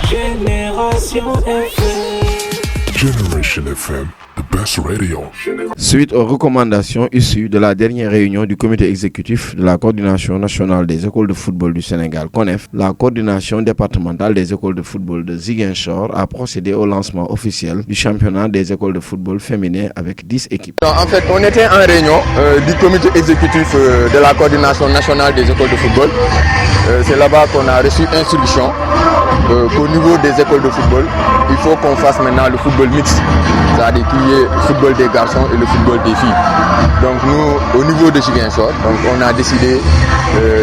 Génération FM. Generation FM, the best radio. Suite aux recommandations issues de la dernière réunion du comité exécutif de la coordination nationale des écoles de football du Sénégal, CONEF, la coordination départementale des écoles de football de Ziguinchor a procédé au lancement officiel du championnat des écoles de football féminin avec 10 équipes. En fait, on était en réunion du comité exécutif de la coordination nationale des écoles de football. C'est là-bas qu'on a reçu instruction qu'au niveau des écoles de football, il faut qu'on fasse maintenant le football mixte, c'est-à-dire qu'il y ait le football des garçons et le football des filles. Donc nous, au niveau de Ziguinchor, on a décidé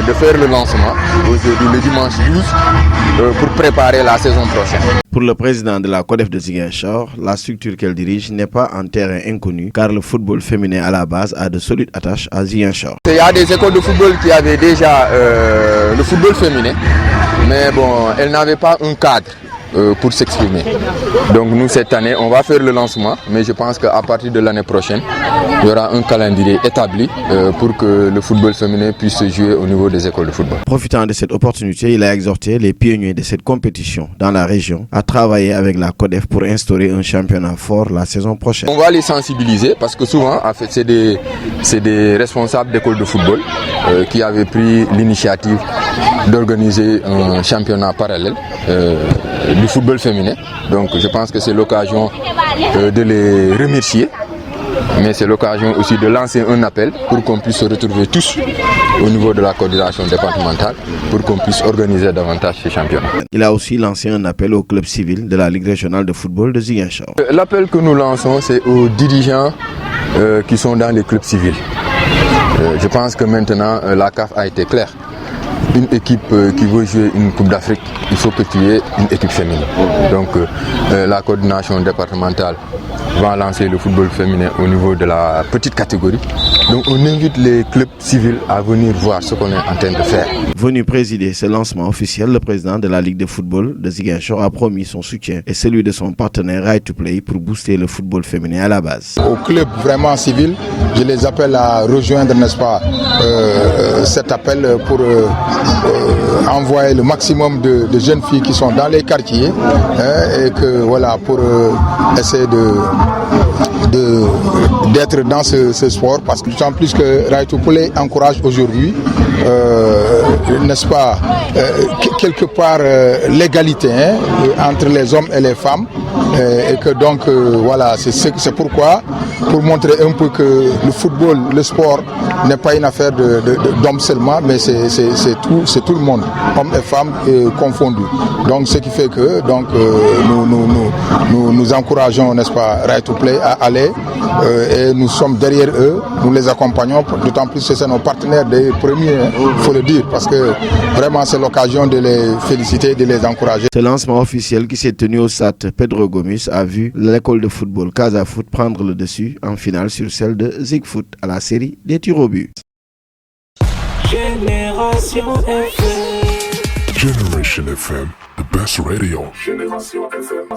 de faire le lancement aujourd'hui le dimanche 12 pour préparer la saison prochaine. Pour le président de la CODEF de Ziguinchor, la structure qu'elle dirige n'est pas un terrain inconnu car le football féminin à la base a de solides attaches à Ziguinchor. Il y a des écoles de football qui avaient déjà le football féminin, mais bon, elles n'avaient pas un cadre pour s'exprimer. Donc nous, cette année, on va faire le lancement, mais je pense qu'à partir de l'année prochaine, il y aura un calendrier établi pour que le football féminin puisse se jouer au niveau des écoles de football. Profitant de cette opportunité, il a exhorté les pionniers de cette compétition dans la région à travailler avec la CODEF pour instaurer un championnat fort la saison prochaine. On va les sensibiliser parce que souvent, en fait, c'est des responsables d'écoles de football qui avaient pris l'initiative d'organiser un championnat parallèle du football féminin. Donc je pense que c'est l'occasion de les remercier, mais c'est l'occasion aussi de lancer un appel pour qu'on puisse se retrouver tous au niveau de la coordination départementale pour qu'on puisse organiser davantage ces championnats. Il a aussi lancé un appel au club civil de la Ligue régionale de football de Ziguinchor. L'appel que nous lançons, c'est aux dirigeants qui sont dans les clubs civils. Je pense que maintenant la CAF a été claire. Une équipe qui veut jouer une Coupe d'Afrique, il faut que tu aies une équipe féminine. Donc la coordination départementale va lancer le football féminin au niveau de la petite catégorie. Donc on invite les clubs civils à venir voir ce qu'on est en train de faire. Venu présider ce lancement officiel, le président de la Ligue de football de Ziguinchor a promis son soutien et celui de son partenaire Right to Play pour booster le football féminin à la base. Aux clubs vraiment civils, je les appelle à rejoindre, n'est-ce pas, cet appel pour envoyer le maximum de jeunes filles qui sont dans les quartiers et que voilà, pour essayer d'être dans ce sport, parce que d'autant plus que Right to Play encourage aujourd'hui, n'est-ce pas, quelque part l'égalité entre les hommes et les femmes, et que donc voilà, c'est pourquoi, pour montrer un peu que le football, le sport n'est pas une affaire d'hommes seulement, mais c'est tout le monde, hommes et femmes confondus. Donc ce qui fait que donc nous encourageons, n'est-ce pas, Right to Play à aller et nous sommes derrière eux, nous les accompagnons, d'autant plus que c'est nos partenaires des premiers, il faut le dire, parce que vraiment c'est l'occasion de les féliciter, de les encourager. Ce lancement officiel qui s'est tenu au stade Pedro Gomis a vu l'école de football Casa Foot prendre le dessus en finale sur celle de Zig Foot à la série des tirs au but. Génération FM. Generation FM, the best radio. Génération FM.